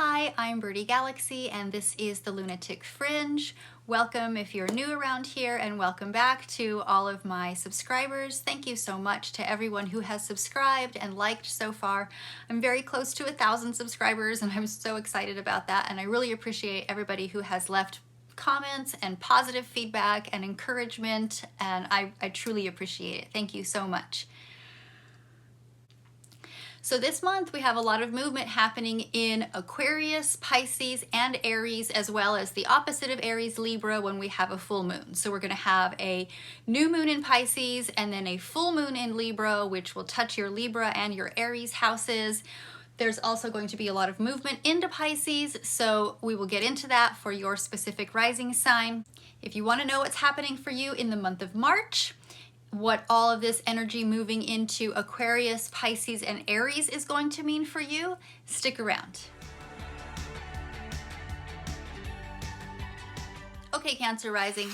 Hi, I'm Birdie Galaxy, and this is the Lunatic Fringe. Welcome if you're new around here, and welcome back to all of my subscribers. Thank you so much to everyone who has subscribed and liked so far. I'm very close to 1,000 subscribers, and I'm so excited about that, and I really appreciate everybody who has left comments and positive feedback and encouragement, and I truly appreciate it. Thank you so much. So this month we have a lot of movement happening in Aquarius, Pisces, and Aries, as well as the opposite of Aries, Libra, when we have a full moon. So we're going to have a new moon in Pisces and then a full moon in Libra, which will touch your Libra and your Aries houses. There's also going to be a lot of movement into Pisces, so we will get into that for your specific rising sign. If you want to know what's happening for you in the month of March, what all of this energy moving into Aquarius, Pisces, and Aries is going to mean for you, stick around. Okay, Cancer rising.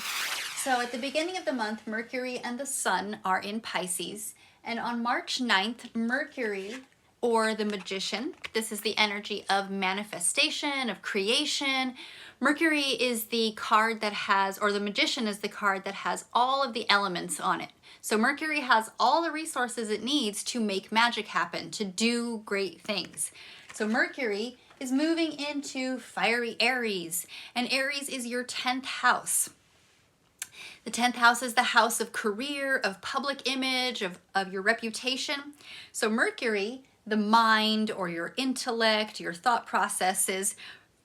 So at the beginning of the month, Mercury and the Sun are in Pisces. And on March 9th, Mercury, or the Magician, this is the energy of manifestation, of creation. Mercury is the card that has, or the Magician is the card that has all of the elements on it. So Mercury has all the resources it needs to make magic happen, to do great things. So Mercury is moving into fiery Aries, and Aries is your 10th house. The 10th house is the house of career, of public image, of your reputation. So Mercury, the mind or your intellect, your thought processes,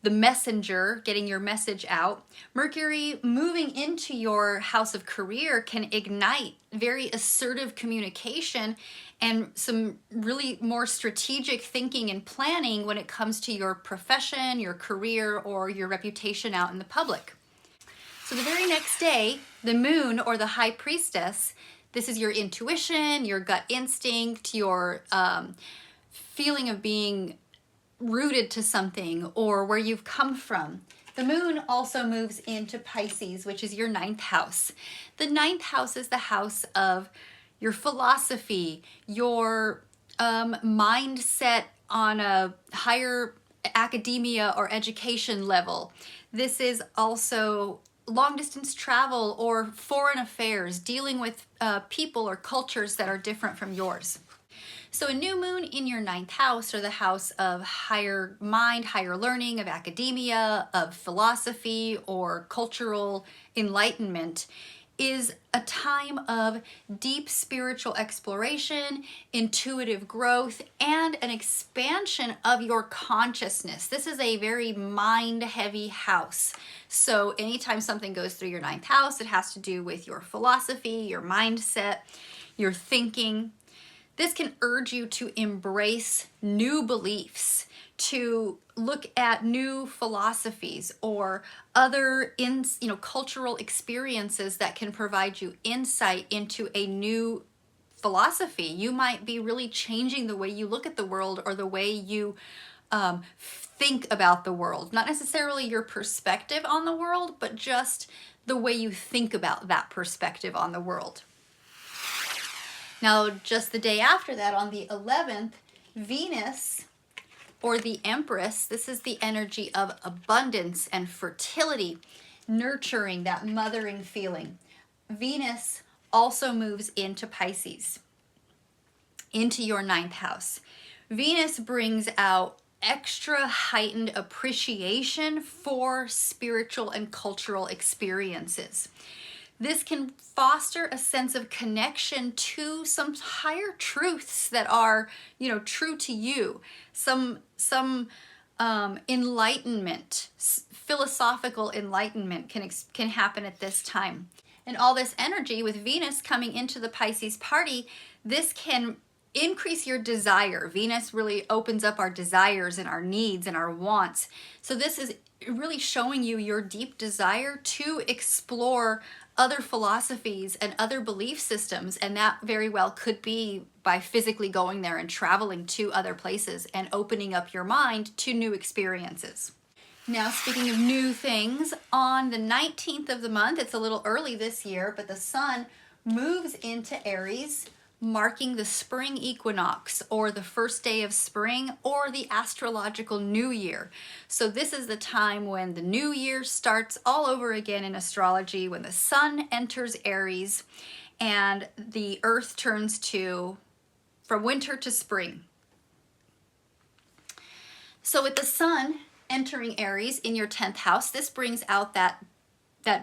the messenger, getting your message out. Mercury moving into your house of career can ignite very assertive communication and some really more strategic thinking and planning when it comes to your profession, your career, or your reputation out in the public. So the very next day, the moon or the high priestess, this is your intuition, your gut instinct, your feeling of being rooted to something or where you've come from. The moon also moves into Pisces, which is your 9th house. The 9th house is the house of your philosophy, your mindset on a higher academia or education level. This is also long distance travel or foreign affairs, dealing with people or cultures that are different from yours. So a new moon in your 9th house, or the house of higher mind, higher learning, of academia, of philosophy, or cultural enlightenment, is a time of deep spiritual exploration, intuitive growth, and an expansion of your consciousness. This is a very mind-heavy house. So anytime something goes through your 9th house, it has to do with your philosophy, your mindset, your thinking. This can urge you to embrace new beliefs, to look at new philosophies or other cultural experiences that can provide you insight into a new philosophy. You might be really changing the way you look at the world or the way you think about the world. Not necessarily your perspective on the world, but just the way you think about that perspective on the world. Now, just the day after that, on the 11th, Venus, or the Empress, this is the energy of abundance and fertility, nurturing, that mothering feeling. Venus also moves into Pisces, into your 9th house. Venus brings out extra heightened appreciation for spiritual and cultural experiences. This can foster a sense of connection to some higher truths that are, true to you. Some enlightenment, philosophical enlightenment can happen at this time. And all this energy with Venus coming into the Pisces party, this can increase your desire. Venus really opens up our desires and our needs and our wants. So this is really showing you your deep desire to explore other philosophies and other belief systems, and that very well could be by physically going there and traveling to other places and opening up your mind to new experiences. Now, speaking of new things, on the 19th of the month, it's a little early this year, but the Sun moves into Aries, marking the spring equinox, or the first day of spring, or the astrological new year. So this is the time when the new year starts all over again in astrology, when the sun enters Aries and the earth turns from winter to spring. So with the sun entering Aries in your 10th house, this brings out that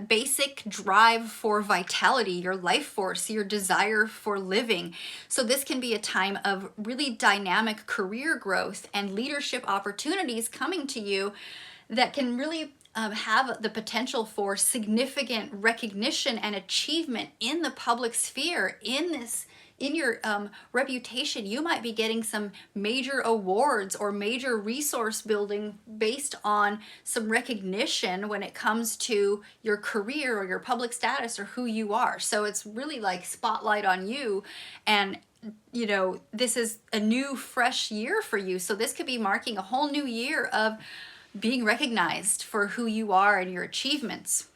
basic drive for vitality, your life force, your desire for living. So this can be a time of really dynamic career growth and leadership opportunities coming to you that can really have the potential for significant recognition and achievement in the public sphere. In your reputation, you might be getting some major awards or major resource building based on some recognition when it comes to your career or your public status or who you are. So it's really like spotlight on you, and you know, this is a new, fresh year for you. So this could be marking a whole new year of being recognized for who you are and your achievements.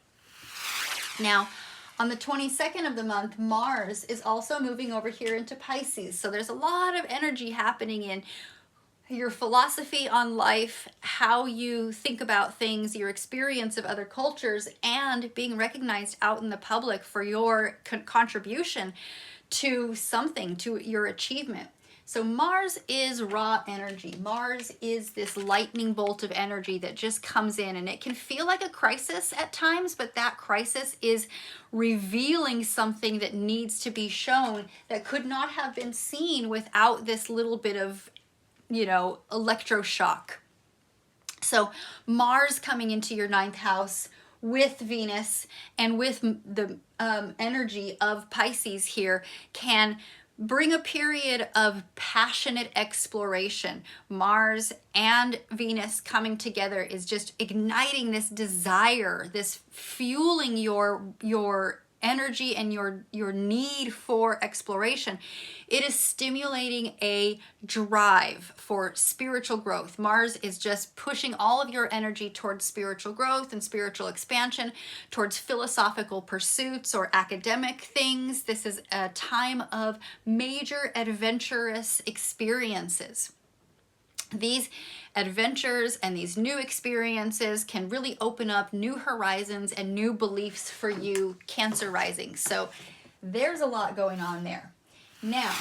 Now, on the 22nd of the month, Mars is also moving over here into Pisces. So there's a lot of energy happening in your philosophy on life, how you think about things, your experience of other cultures, and being recognized out in the public for your contribution to something, to your achievement. So Mars is raw energy. Mars is this lightning bolt of energy that just comes in, and it can feel like a crisis at times, but that crisis is revealing something that needs to be shown that could not have been seen without this little bit of, you know, electroshock. So Mars coming into your 9th house with Venus and with the energy of Pisces here can bring a period of passionate exploration. Mars and Venus coming together is just igniting this desire, this fueling your energy and your need for exploration. It is stimulating a drive for spiritual growth. Mars is just pushing all of your energy towards spiritual growth and spiritual expansion, towards philosophical pursuits or academic things. This is a time of major adventurous experiences. These adventures and these new experiences can really open up new horizons and new beliefs for you, Cancer rising. So there's a lot going on there. Now,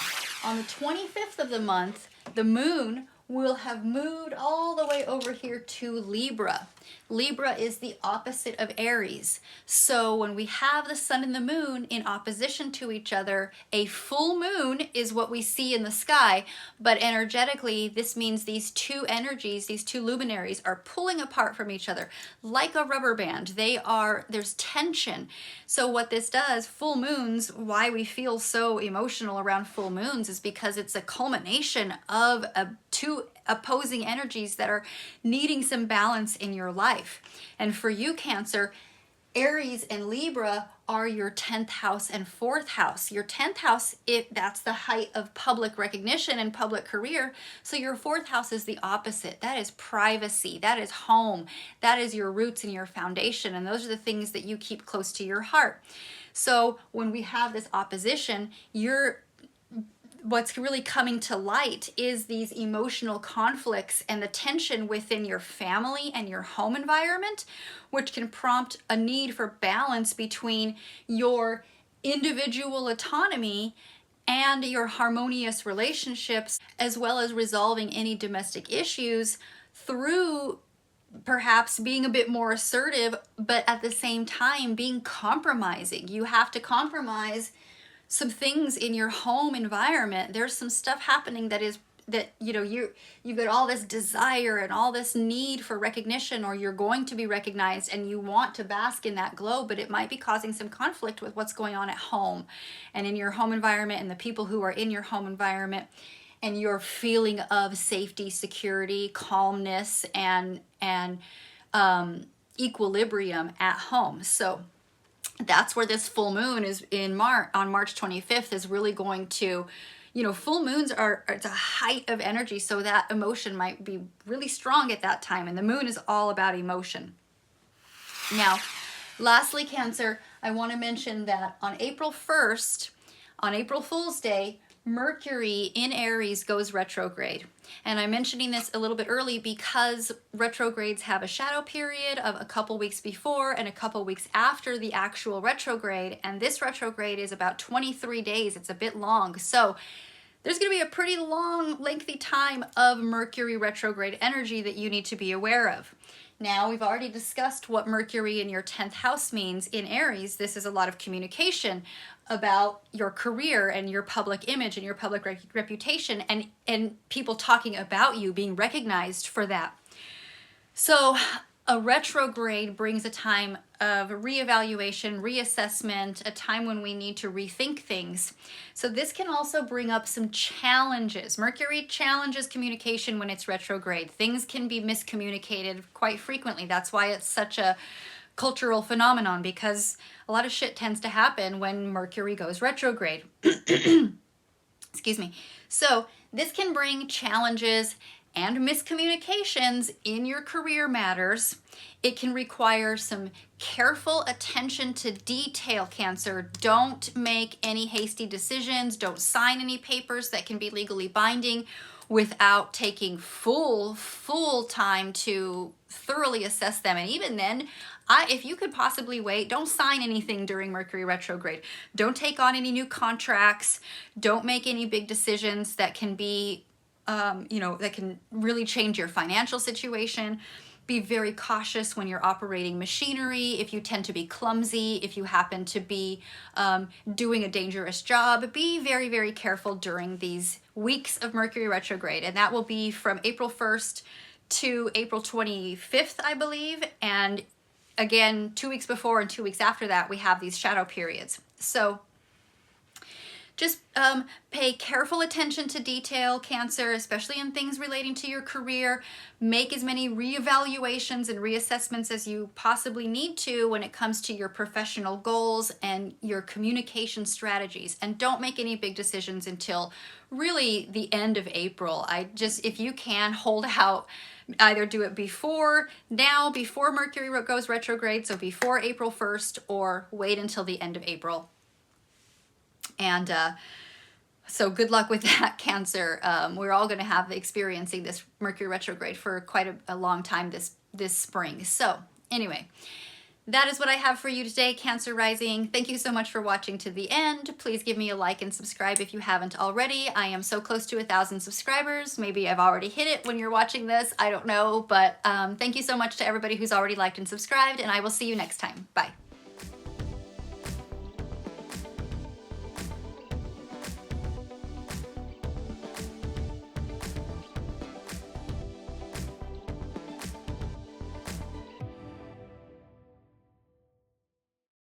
on the 25th of the month, the moon will have moved all the way over here to Libra. Libra is the opposite of Aries. So when we have the sun and the moon in opposition to each other, a full moon is what we see in the sky, but energetically this means these two energies, these two luminaries are pulling apart from each other like a rubber band. There's tension. So what this does, full moons, why we feel so emotional around full moons is because it's a culmination of two opposing energies that are needing some balance in your life. And for you, Cancer, Aries and Libra are your 10th house and 4th house. Your 10th house, that's the height of public recognition and public career. So your 4th house is the opposite. That is privacy. That is home. That is your roots and your foundation. And those are the things that you keep close to your heart. So when we have this opposition, what's really coming to light is these emotional conflicts and the tension within your family and your home environment, which can prompt a need for balance between your individual autonomy and your harmonious relationships, as well as resolving any domestic issues through perhaps being a bit more assertive, but at the same time being compromising. You have to compromise some things in your home environment. There's some stuff happening you've got all this desire and all this need for recognition, or you're going to be recognized and you want to bask in that glow, but it might be causing some conflict with what's going on at home and in your home environment and the people who are in your home environment, and your feeling of safety, security, calmness, and equilibrium at home. So that's where this full moon is on March 25th is really going to, full moons it's a height of energy. So that emotion might be really strong at that time. And the moon is all about emotion. Now, lastly, Cancer, I want to mention that on April 1st, on April Fool's Day, Mercury in Aries goes retrograde. And I'm mentioning this a little bit early because retrogrades have a shadow period of a couple weeks before and a couple weeks after the actual retrograde. And this retrograde is about 23 days. It's a bit long. So there's going to be a pretty long, lengthy time of Mercury retrograde energy that you need to be aware of. Now, we've already discussed what Mercury in your 10th house means in Aries. This is a lot of communication about your career and your public image and your public reputation and people talking about you, being recognized for that. So a retrograde brings a time of reevaluation, reassessment, a time when we need to rethink things. So this can also bring up some challenges. Mercury challenges communication when it's retrograde. Things can be miscommunicated quite frequently. That's why it's such a cultural phenomenon, because a lot of shit tends to happen when Mercury goes retrograde. Excuse me. So this can bring challenges and miscommunications in your career matters. It can require some careful attention to detail, Cancer. Don't make any hasty decisions. Don't sign any papers that can be legally binding without taking full time to thoroughly assess them. And even then, if you could possibly wait, don't sign anything during Mercury retrograde. Don't take on any new contracts. Don't make any big decisions that can be that can really change your financial situation. Be very cautious when you're operating machinery. If you tend to be clumsy, if you happen to be doing a dangerous job, be very, very careful during these weeks of Mercury retrograde. And that will be from April 1st to April 25th, I believe. And again, 2 weeks before and 2 weeks after that, we have these shadow periods. So just pay careful attention to detail, Cancer, especially in things relating to your career. Make as many reevaluations and reassessments as you possibly need to when it comes to your professional goals and your communication strategies. And don't make any big decisions until really the end of April. If you can, hold out. Either do it before Mercury goes retrograde, so before April 1st, or wait until the end of April. And so good luck with that, Cancer. We're all going to have experiencing this Mercury retrograde for quite a long time this spring. So anyway, that is what I have for you today, Cancer rising. Thank you so much for watching to the end. Please give me a like and subscribe if you haven't already. I am so close to 1,000 subscribers. Maybe I've already hit it when you're watching this. I don't know. But thank you so much to everybody who's already liked and subscribed. And I will see you next time. Bye.